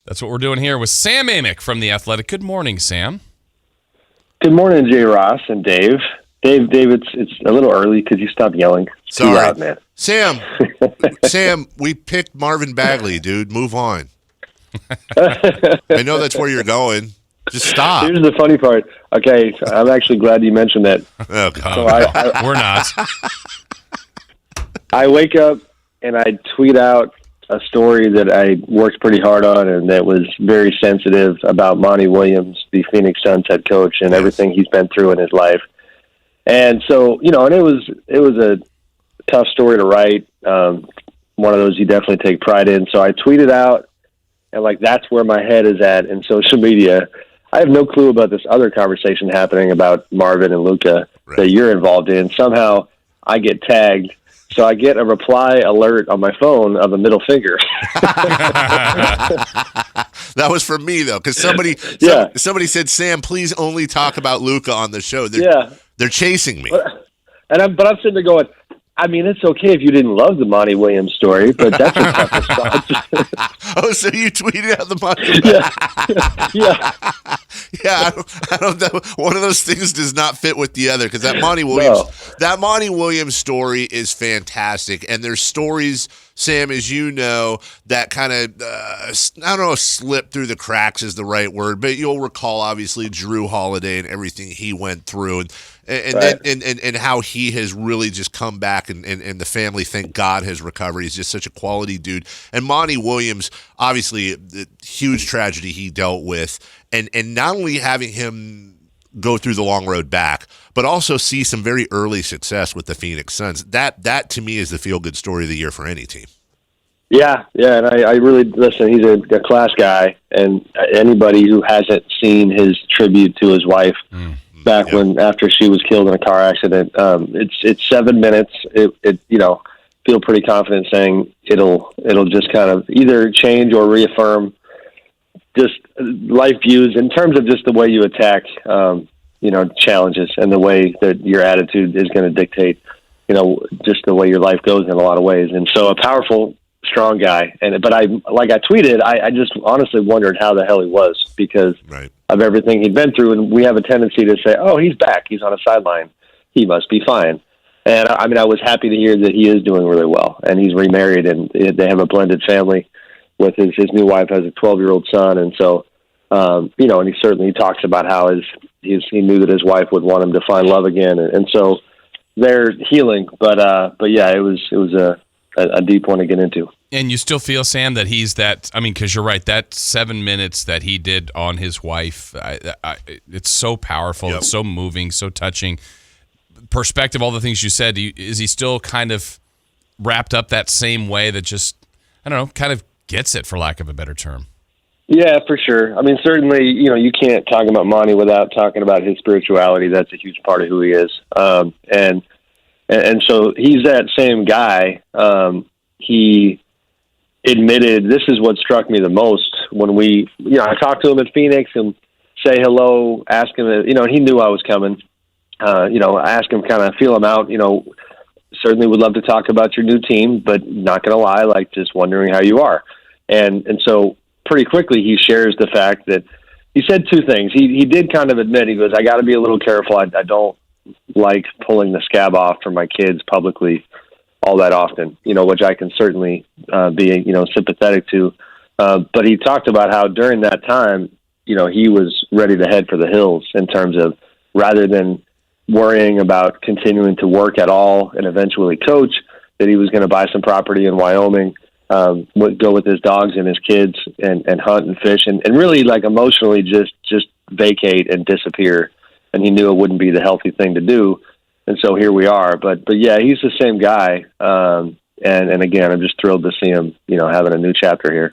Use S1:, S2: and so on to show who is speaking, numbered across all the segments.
S1: That's what we're doing here with Sam Amick from The Athletic. Good morning, Sam.
S2: Good morning, Jay Ross and Dave. Dave, it's a little early. Could you stop yelling? It's
S3: Sorry,
S2: too loud, man.
S3: Sam, we picked Marvin Bagley, dude. Move on. I know that's where you're going. Just stop.
S2: Here's the funny part. Okay, I'm actually glad you mentioned that.
S3: Oh, God.
S1: So we're not.
S2: I wake up and I tweet out a story that I worked pretty hard on and that was very sensitive about Monty Williams, the Phoenix Suns head coach, and everything he's been through in his life. And so, and it was a tough story to write. One of those you definitely take pride in. So I tweeted out, and that's where my head is at in social media. I have no clue about this other conversation happening about Marvin and Luka that you're involved in. Somehow I get tagged. So I get a reply alert on my phone of a middle finger.
S3: That was from me, though, because somebody said, Sam, please only talk about Luka on the show. They're chasing me.
S2: But I'm sitting there going, I mean, it's okay if you didn't love the Monty Williams story, but that's a tough response.
S3: Oh, so you tweeted out the Monty
S2: Yeah.
S3: Yeah, I don't know. One of those things does not fit with the other because that Monty Williams story is fantastic, and there's stories, Sam, as you know, that kind of I don't know if slip through the cracks is the right word, but you'll recall obviously Drew Holiday and everything he went through, and how he has really just come back, and the family, thank God, has recovered. He's just such a quality dude. And Monty Williams, obviously, the huge tragedy he dealt with, and not only having him go through the long road back, but also see some very early success with the Phoenix Suns. That to me is the feel-good story of the year for any team.
S2: Yeah, and I really, listen, he's a class guy, and anybody who hasn't seen his tribute to his wife back after she was killed in a car accident, it's 7 minutes. It feel pretty confident saying it'll just kind of either change or reaffirm just life views in terms of just the way you attack, challenges and the way that your attitude is going to dictate, just the way your life goes in a lot of ways. And so a powerful, strong guy. But I tweeted, I just honestly wondered how the hell he was because of everything he'd been through. And we have a tendency to say, oh, he's back. He's on a sideline. He must be fine. And I mean, I was happy to hear that he is doing really well and he's remarried and they have a blended family with his new wife has a 12-year-old son. And so, and he talks about how he knew that his wife would want him to find love again. And so they're healing, but yeah, it was a deep one to get into.
S1: And you still feel, Sam, that he's that, I mean, because you're right, that 7 minutes that he did on his wife, it's so powerful, It's so moving, so touching. Perspective, all the things you said, is he still kind of wrapped up that same way that just, I don't know, kind of gets it, for lack of a better term?
S2: Yeah, for sure. I mean, certainly, you can't talk about Monty without talking about his spirituality. That's a huge part of who he is. And so he's that same guy. He admitted, this is what struck me the most when I talked to him at Phoenix and say hello, ask him, and he knew I was coming. Ask him, kind of feel him out, certainly would love to talk about your new team, but not going to lie, just wondering how you are. And so pretty quickly he shares the fact that he said two things. He did kind of admit, he goes, I got to be a little careful. I don't like pulling the scab off for my kids publicly all that often, which I can certainly be, sympathetic to. But he talked about how during that time, he was ready to head for the hills in terms of rather than worrying about continuing to work at all and eventually coach, that he was going to buy some property in Wyoming, would go with his dogs and his kids and hunt and fish and really emotionally just vacate and disappear. And he knew it wouldn't be the healthy thing to do. And so here we are, but yeah, he's the same guy. And again, I'm just thrilled to see him, having a new chapter here.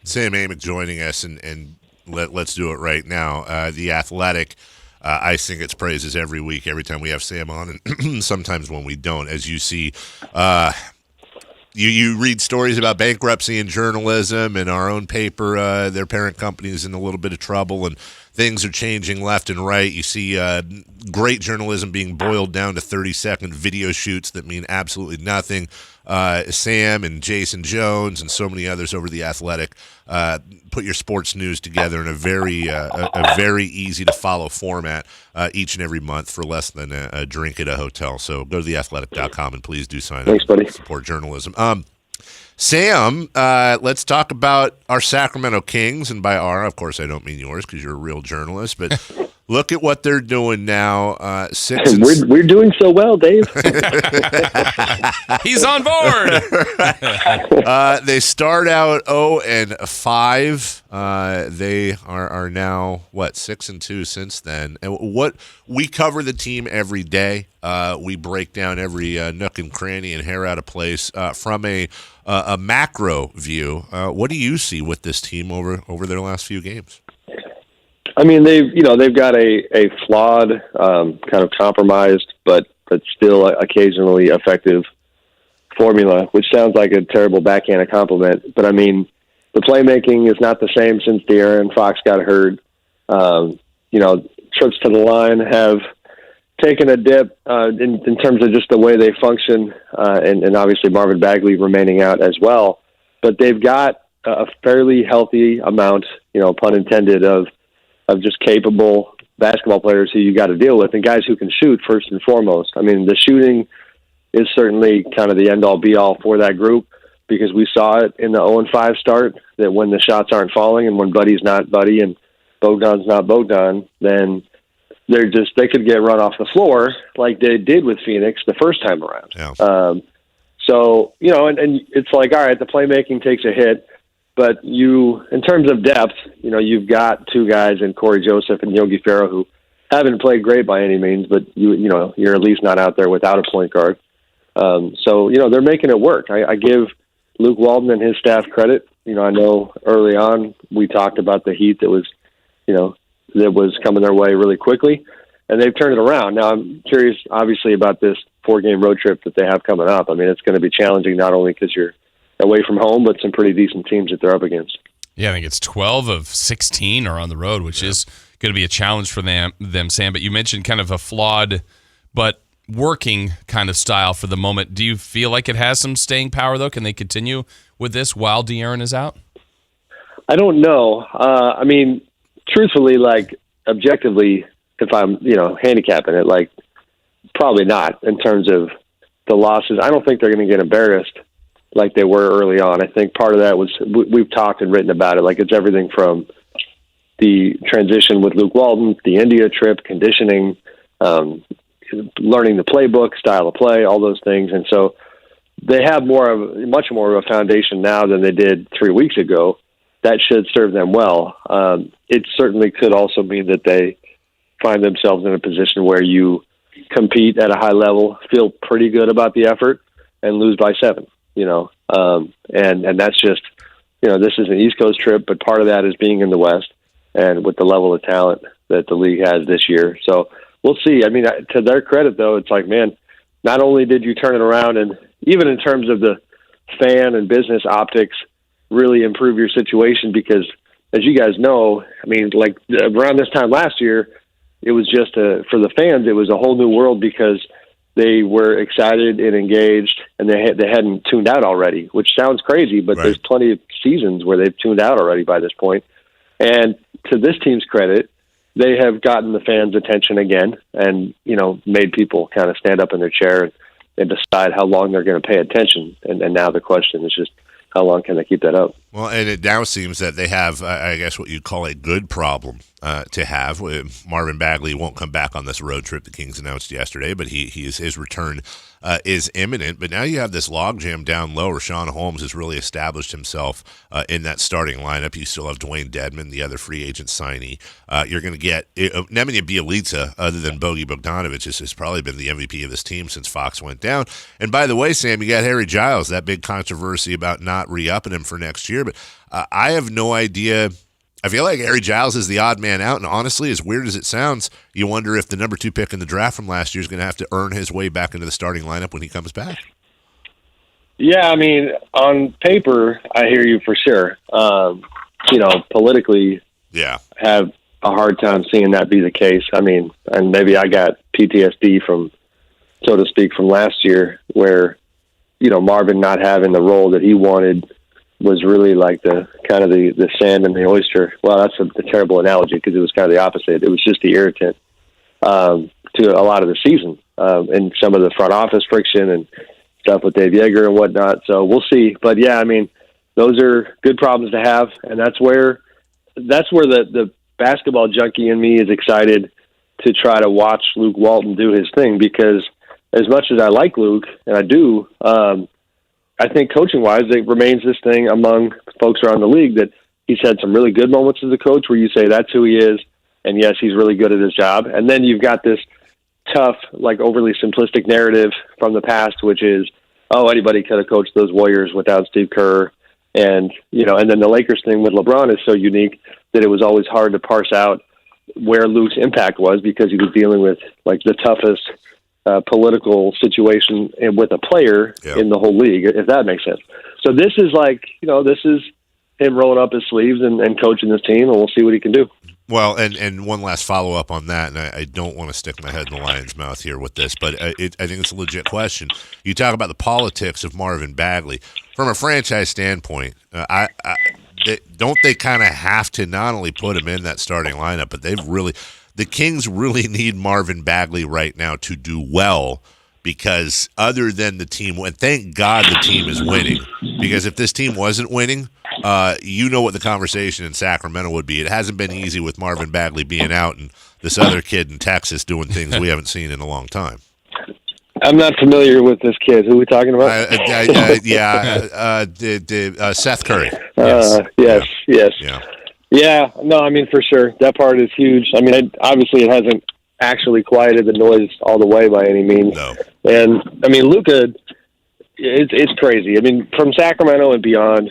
S3: Sam Amick joining us and let's do it right now. The Athletic, I sing its praises every week, every time we have Sam on, and sometimes when we don't. As you see, you read stories about bankruptcy in journalism, and our own paper, their parent company is in a little bit of trouble, and things are changing left and right. You see great journalism being boiled down to 30-second video shoots that mean absolutely nothing. Sam and Jason Jones and so many others over The Athletic put your sports news together in a very easy to follow format each and every month for less than a drink at a hotel. So go to theathletic.com and please do sign up.
S2: Thanks, buddy.
S3: Support journalism. Sam, let's talk about our Sacramento Kings, and by our, of course, I don't mean yours because you're a real journalist, but look at what they're doing now.
S2: We're doing so well, Dave.
S1: He's on board.
S3: They start out 0-5. They are now 6-2 since then. And what we cover the team every day. We break down every nook and cranny and hair out of place from a macro view. What do you see with this team over their last few games?
S2: I mean, they've got a flawed, kind of compromised, but still occasionally effective formula, which sounds like a terrible backhanded compliment. But I mean, the playmaking is not the same since De'Aaron Fox got hurt. Trips to the line have taken a dip in terms of just the way they function, and obviously Marvin Bagley remaining out as well. But they've got a fairly healthy amount, pun intended, of just capable basketball players who you got to deal with, and guys who can shoot first and foremost. I mean, the shooting is certainly kind of the end-all be-all for that group, because we saw it in the 0-5 start, that when the shots aren't falling and when Buddy's not Buddy and Bogdan's not Bogdan, then they could get run off the floor like they did with Phoenix the first time around.
S3: Yeah.
S2: So, and it's like, all right, the playmaking takes a hit, but in terms of depth, you've got two guys in Corey Joseph and Yogi Ferrell who haven't played great by any means, but you're at least not out there without a point guard. So they're making it work. I give Luke Walton and his staff credit. I know early on we talked about the heat that was coming their way really quickly, and they've turned it around. Now I'm curious, obviously, about this 4-game road trip that they have coming up. I mean, it's going to be challenging not only because you're away from home, but some pretty decent teams that they're up against.
S1: Yeah, I think it's 12 of 16 are on the road, which is going to be a challenge for them, Sam. But you mentioned kind of a flawed but working kind of style for the moment. Do you feel like it has some staying power, though? Can they continue with this while De'Aaron is out?
S2: I don't know. I mean, truthfully, objectively, if I'm, handicapping it, probably not in terms of the losses. I don't think they're going to get embarrassed like they were early on. I think part of that was we've talked and written about it. It's everything from the transition with Luke Walton, the India trip, conditioning, learning the playbook, style of play, all those things. And so they have much more of a foundation now than they did 3 weeks ago. That should serve them well. It certainly could also mean that they find themselves in a position where you compete at a high level, feel pretty good about the effort, and lose by 7. And that's just, this is an East Coast trip, but part of that is being in the West and with the level of talent that the league has this year. So we'll see. I mean, to their credit, though, it's like, man, not only did you turn it around, and even in terms of the fan and business optics, really improve your situation, because as you guys know, I mean, around this time last year, it was just for the fans, it was a whole new world because they were excited and engaged, and they hadn't tuned out already, which sounds crazy, but There's plenty of seasons where they've tuned out already by this point. And to this team's credit, they have gotten the fans' attention again, and made people kind of stand up in their chair and decide how long they're going to pay attention. And now the question is just, how long can they keep that up?
S3: Well, and it now seems that they have, I guess, what you'd call a good problem to have. Marvin Bagley won't come back on this road trip the Kings announced yesterday, but his return is imminent. But now you have this logjam down low. Rashawn Holmes has really established himself in that starting lineup. You still have Dwayne Dedman, the other free agent signee. You're going to get Nemanja Bjelica, other than Bogi Bogdanovic, has probably been the MVP of this team since Fox went down. And by the way, Sam, you got Harry Giles, that big controversy about not re-upping him for next year. But I have no idea. I feel like Harry Giles is the odd man out, and honestly, as weird as it sounds, you wonder if the number 2 pick in the draft from last year is going to have to earn his way back into the starting lineup when he comes back.
S2: Yeah, I mean, on paper, I hear you for sure. Politically, have a hard time seeing that be the case. I mean, and maybe I got PTSD from, so to speak, from last year, where Marvin not having the role that he wanted was really like the kind of the sand and the oyster. Well, that's a terrible analogy because it was kind of the opposite. It was just the irritant to a lot of the season and some of the front office friction and stuff with Dave Yeager and whatnot. So we'll see. But yeah, I mean, those are good problems to have, and that's where the basketball junkie in me is excited to try to watch Luke Walton do his thing, because as much as I like Luke, and I do, I think coaching-wise, it remains this thing among folks around the league that he's had some really good moments as a coach where you say that's who he is, and yes, he's really good at his job. And then you've got this tough, like overly simplistic narrative from the past, which is, oh, anybody could have coached those Warriors without Steve Kerr. And, and then the Lakers thing with LeBron is so unique that it was always hard to parse out where Luke's impact was, because he was dealing with like the toughest political situation with a player in the whole league, if that makes sense. So this is like, this is him rolling up his sleeves and coaching this team, and we'll see what he can do.
S3: Well, and one last follow-up on that, and I don't want to stick my head in the lion's mouth here with this, but I think it's a legit question. You talk about the politics of Marvin Bagley. From a franchise standpoint, don't they kind of have to not only put him in that starting lineup, but the Kings really need Marvin Bagley right now to do well, because other than the team, and thank God the team is winning, because if this team wasn't winning, what the conversation in Sacramento would be. It hasn't been easy with Marvin Bagley being out and this other kid in Texas doing things we haven't seen in a long time.
S2: I'm not familiar with this kid. Who are we talking about?
S3: Seth Curry.
S2: Yes.
S3: Yeah.
S2: No, I mean, for sure. That part is huge. I mean, obviously it hasn't actually quieted the noise all the way by any means.
S3: No.
S2: And, I mean, Luka, it's crazy. I mean, from Sacramento and beyond,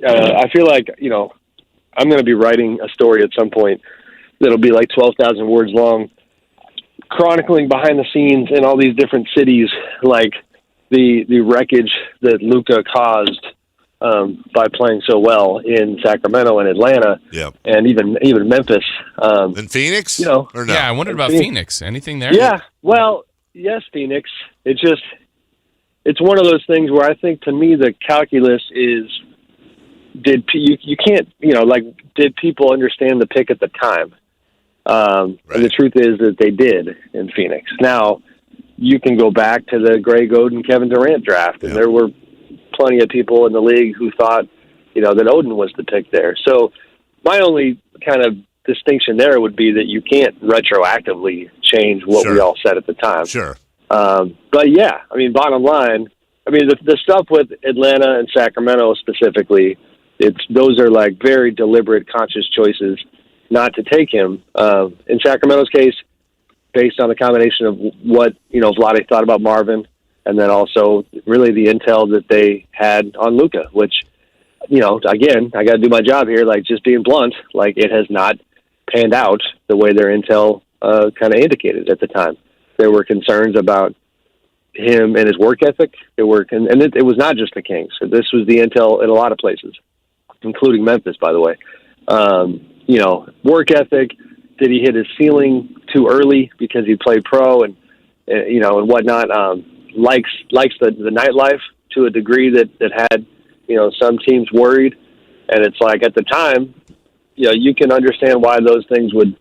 S2: I feel like, I'm going to be writing a story at some point that'll be like 12,000 words long, chronicling behind the scenes in all these different cities, like the wreckage that Luka caused by playing so well in Sacramento and Atlanta, and even Memphis.
S3: And Phoenix? Or no?
S1: Yeah, I wondered about Phoenix. Anything there?
S2: Yeah, well, yes, Phoenix. It's one of those things where I think, to me, the calculus is, did people understand the pick at the time? Right. And the truth is that they did in Phoenix. Now, you can go back to the Greg Oden, Kevin Durant draft, and there were plenty of people in the league who thought, that Oden was the pick there. So my only kind of distinction there would be that you can't retroactively change what we all said at the time.
S3: Sure.
S2: But yeah, I mean, bottom line, I mean, the stuff with Atlanta and Sacramento specifically, those are like very deliberate, conscious choices not to take him. In Sacramento's case, based on the combination of what, Vlade thought about Marvin, and then also really the intel that they had on Luka, which, again, I got to do my job here, like just being blunt, like it has not panned out the way their intel kind of indicated at the time. There were concerns about him and his work ethic. It was not just the Kings. This was the intel in a lot of places, including Memphis, by the way. Work ethic. Did he hit his ceiling too early because he played pro and whatnot? Likes the nightlife to a degree that had, some teams worried. And it's like, at the time, you can understand why those things would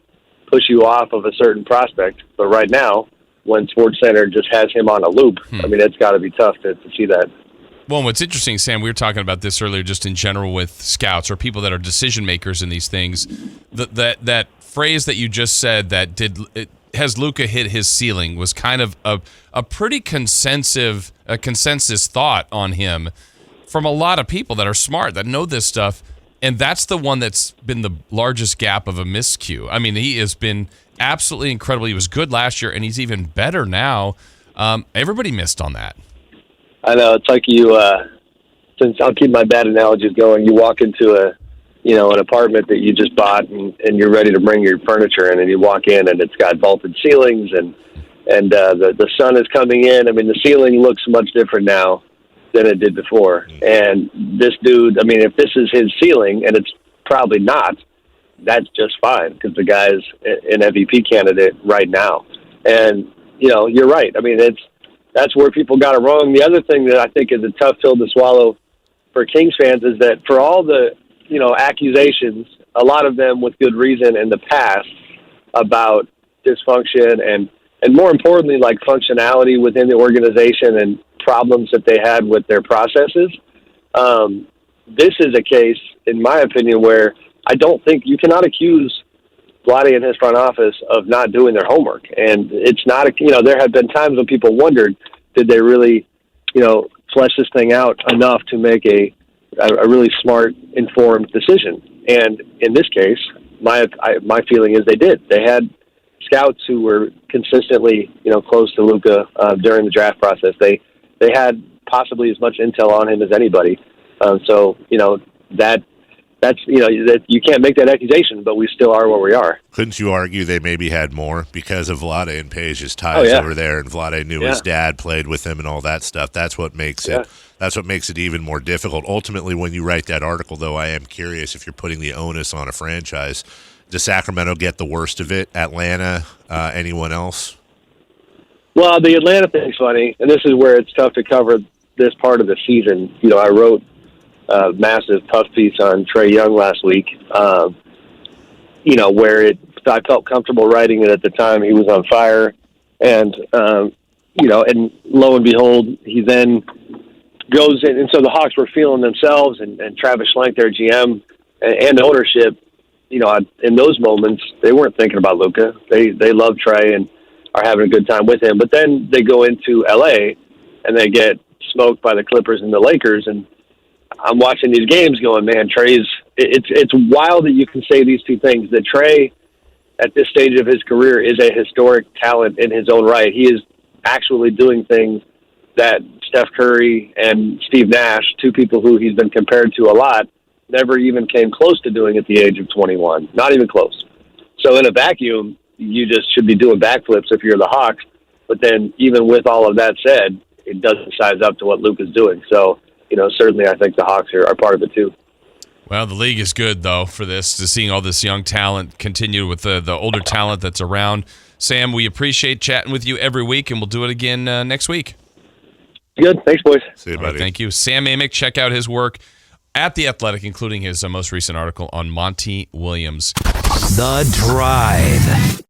S2: push you off of a certain prospect. But right now, when SportsCenter just has him on a loop, I mean, it's got to be tough to see that.
S1: Well, what's interesting, Sam, we were talking about this earlier just in general with scouts or people that are decision makers in these things. That phrase that you just said, has Luka hit his ceiling, was kind of a pretty consensus thought on him from a lot of people that are smart, that know this stuff. And that's the one that's been the largest gap of a miscue. I mean, he has been absolutely incredible. He was good last year, and he's even better now. Everybody missed on that.
S2: I know. It's like since I'll keep my bad analogies going, you walk into an apartment that you just bought and you're ready to bring your furniture in, and you walk in and it's got vaulted ceilings and the sun is coming in. I mean, the ceiling looks much different now than it did before. And this dude, I mean, if this is his ceiling, and it's probably not, that's just fine, because the guy's an MVP candidate right now. And, you're right. I mean, that's where people got it wrong. The other thing that I think is a tough pill to swallow for Kings fans is that for all the, accusations, a lot of them with good reason in the past about dysfunction and more importantly, like functionality within the organization and problems that they had with their processes. This is a case, in my opinion, where I don't think you cannot accuse Vlade and his front office of not doing their homework. And it's not, there have been times when people wondered, did they really, flesh this thing out enough to make a really smart, informed decision? And in this case, my feeling is they did. They had scouts who were consistently, close to Luka during the draft process. They had possibly as much intel on him as anybody. So that's that you can't make that accusation, but we still are where we are.
S3: Couldn't you argue they maybe had more because of Vlade and Page's ties over there, and Vlade knew his dad played with him and all that stuff? That's what makes it. That's what makes it even more difficult. Ultimately, when you write that article, though, I am curious if you're putting the onus on a franchise. Does Sacramento get the worst of it? Atlanta? Anyone else?
S2: Well, the Atlanta thing's funny, and this is where it's tough to cover this part of the season. I wrote a massive puff piece on Trae Young last week, where I felt comfortable writing it at the time. He was on fire, and, and lo and behold, he then goes in. And so the Hawks were feeling themselves, and Travis Schlenk, their GM, and ownership, in those moments, they weren't thinking about Luka. They love Trae and are having a good time with him. But then they go into L.A., and they get smoked by the Clippers and the Lakers, and I'm watching these games going, man, it's wild that you can say these two things, that Trae at this stage of his career is a historic talent in his own right. He is actually doing things that Steph Curry and Steve Nash, two people who he's been compared to a lot, never even came close to doing at the age of 21. Not even close. So in a vacuum, you just should be doing backflips if you're the Hawks. But then even with all of that said, it doesn't size up to what Luke is doing. So, certainly I think the Hawks are part of it too.
S1: Well, the league is good, though, for this, to seeing all this young talent continue with the older talent that's around. Sam, we appreciate chatting with you every week, and we'll do it again next week.
S2: Good. Thanks, boys.
S3: See you, buddy.
S1: Thank you. Sam Amick, check out his work at The Athletic, including his most recent article on Monty Williams.
S4: The Drive.